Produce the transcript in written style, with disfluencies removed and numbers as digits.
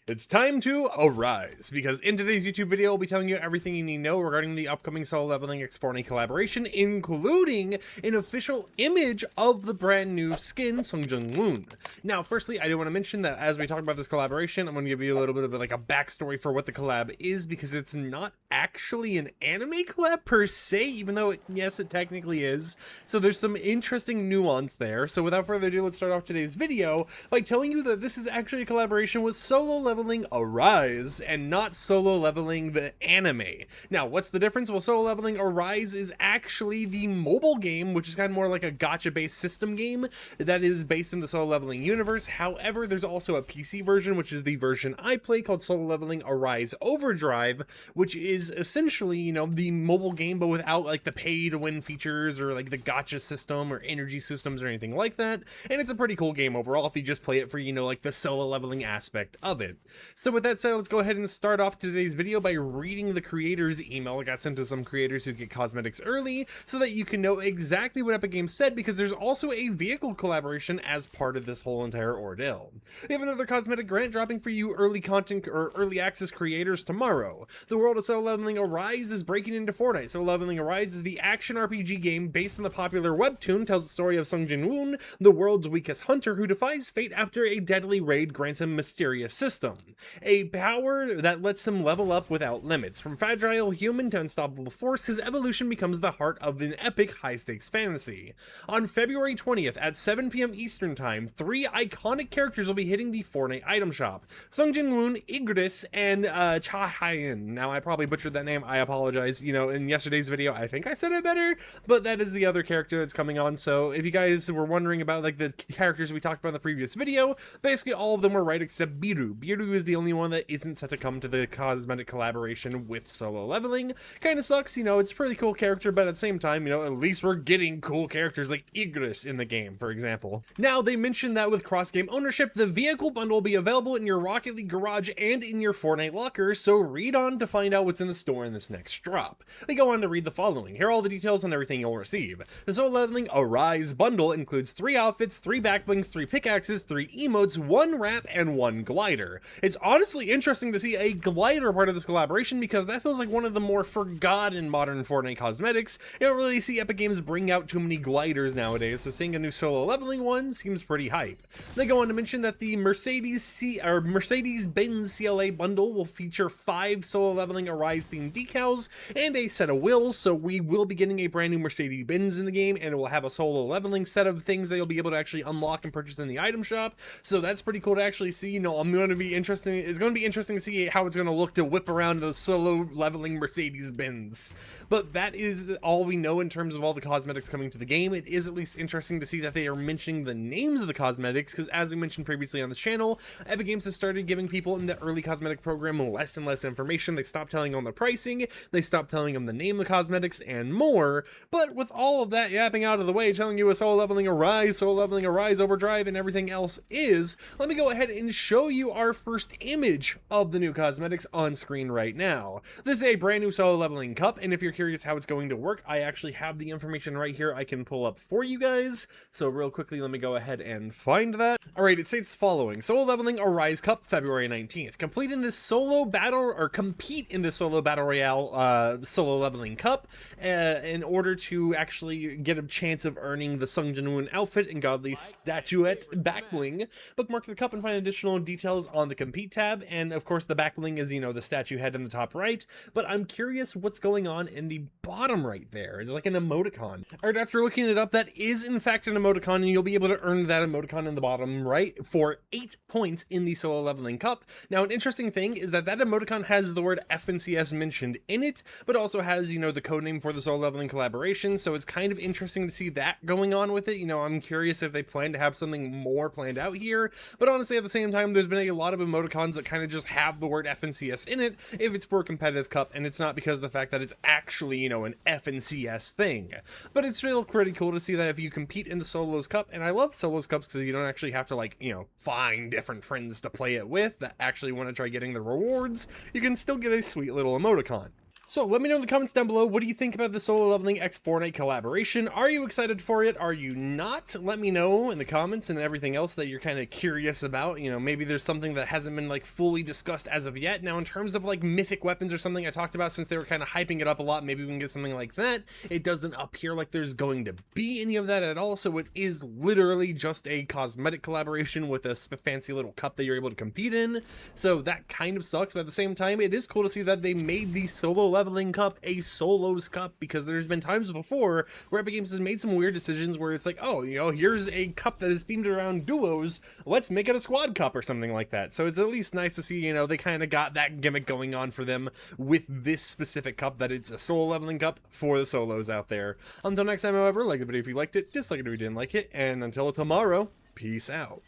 It's time to arise, because in today's YouTube video, I'll be telling you everything you need to know regarding the upcoming solo leveling X Fortnite collaboration, including an official image of the brand new skin, Woon. Now, firstly, I do want to mention that as we talk about this collaboration, I'm going to give you a little bit of like a backstory for what the collab is, because it's not actually an anime collab per se, even though yes, it technically is. So there's some interesting nuance there. So without further ado, let's start off today's video by telling you that this is actually a collaboration with solo leveling Arise and not solo leveling the anime. Now, what's the difference? Well, solo leveling Arise is actually the mobile game, which is kind of more like a gacha based system game that is based in the solo leveling universe. However, there's also a PC version, which is the version I play, called Solo Leveling Arise Overdrive, which is essentially, you know, the mobile game, but without like the pay to win features or like the gacha system or energy systems or anything like that. And it's a pretty cool game overall if you just play it for, you know, like the solo leveling aspect of it. So with that said, let's go ahead and start off today's video by reading the creator's email. I got sent to some creators who get cosmetics early so that you can know exactly what Epic Games said, because there's also a vehicle collaboration as part of this whole entire ordeal. We have another cosmetic grant dropping for you early content or early access creators tomorrow. The world of Solo Leveling Arise is breaking into Fortnite. Solo Leveling Arise is the action RPG game based on the popular webtoon, tells the story of Woon, the world's weakest hunter who defies fate after a deadly raid grants him mysterious system. A power that lets him level up without limits. From fragile human to unstoppable force, his evolution becomes the heart of an epic high-stakes fantasy. On February 20th at 7 p.m. Eastern Time, 3 iconic characters will be hitting the Fortnite item shop. Woon, Igris, and Cha Hyen. Now, I probably butchered that name. I apologize. You know, in yesterday's video, I think I said it better, but that is the other character that's coming on. So if you guys were wondering about like the characters we talked about in the previous video, basically all of them were right except Biru. Biru is the only one that isn't set to come to the cosmetic collaboration with solo leveling. Kind of sucks, you know, it's a pretty cool character, but at the same time, you know, at least we're getting cool characters like Igris in the game, for example. Now, they mentioned that with cross-game ownership, the vehicle bundle will be available in your Rocket League garage and in your Fortnite locker, so read on to find out what's in the store in this next drop. They go on to read the following. Here are all the details on everything you'll receive. The Solo Leveling Arise bundle includes 3 outfits, 3 backblings, 3 pickaxes, 3 emotes, 1 wrap, and 1 glider. It's honestly interesting to see a glider part of this collaboration, because that feels like one of the more forgotten modern Fortnite cosmetics. You don't really see Epic Games bring out too many gliders nowadays, so seeing a new solo leveling one seems pretty hype. They go on to mention that the Mercedes-Benz CLA bundle will feature 5 solo leveling Arise themed decals and a set of wheels, so we will be getting a brand new Mercedes-Benz in the game, and it will have a solo leveling set of things that you'll be able to actually unlock and purchase in the item shop. So that's pretty cool to actually see. You know, it's going to be interesting to see how it's going to look to whip around those solo leveling Mercedes-Benz. But that is all we know in terms of all the cosmetics coming to the game. It is at least interesting to see that they are mentioning the names of the cosmetics, because as we mentioned previously on the channel, Epic Games has started giving people in the early cosmetic program less and less information. They stopped telling them the pricing, they stopped telling them the name of the cosmetics, and more. But with all of that yapping out of the way, telling you a solo leveling Arise Overdrive, and everything else is, let me go ahead and show you our first image of the new cosmetics on screen right now. This is a brand new solo leveling cup, and if you're curious how it's going to work, I actually have the information right here I can pull up for you guys. So real quickly, let me go ahead and find that. Alright, it states the following. Solo Leveling Arise Cup, February 19th. Compete in this solo battle royale solo leveling cup in order to actually get a chance of earning the Woon outfit and godly statuette backbling. Bookmark the cup and find additional details on the compete tab, and of course the backbling is, you know, the statue head in the top right, but I'm curious what's going on in the bottom right there. It's like an emoticon. Alright, after looking it up, that is in fact an emoticon, and you'll be able to earn that emoticon in the bottom right for 8 points in the solo leveling cup. Now, an interesting thing is that emoticon has the word FNCS mentioned in it, but also has, you know, the codename for the solo leveling collaboration, so it's kind of interesting to see that going on with it. You know, I'm curious if they plan to have something more planned out here, but honestly, at the same time, there's been a lot of emoticons that kind of just have the word FNCS in it if it's for a competitive cup, and it's not because of the fact that it's actually, you know, an FNCS thing. But it's still pretty cool to see that if you compete in the solos cup, and I love solos cups because you don't actually have to, like, you know, find different friends to play it with that actually want to try getting the rewards, you can still get a sweet little emoticon. So let me know in the comments down below, what do you think about the solo leveling x Fortnite collaboration? Are you excited for it? Are you not? Let me know in the comments and everything else that you're kind of curious about. You know, maybe there's something that hasn't been like fully discussed as of yet. Now in terms of like mythic weapons or something I talked about, since they were kind of hyping it up a lot, maybe we can get something like that. It doesn't appear like there's going to be any of that at all, so it is literally just a cosmetic collaboration with a fancy little cup that you're able to compete in. So that kind of sucks, but at the same time, it is cool to see that they made the solo leveling cup a solos cup, because there's been times before where Epic Games has made some weird decisions where it's like, oh, you know, here's a cup that is themed around duos, let's make it a squad cup or something like that. So it's at least nice to see, you know, they kind of got that gimmick going on for them with this specific cup, that it's a solo leveling cup for the solos out there. Until next time, however, like the video if you liked it, dislike it if you didn't like it, and until tomorrow, peace out.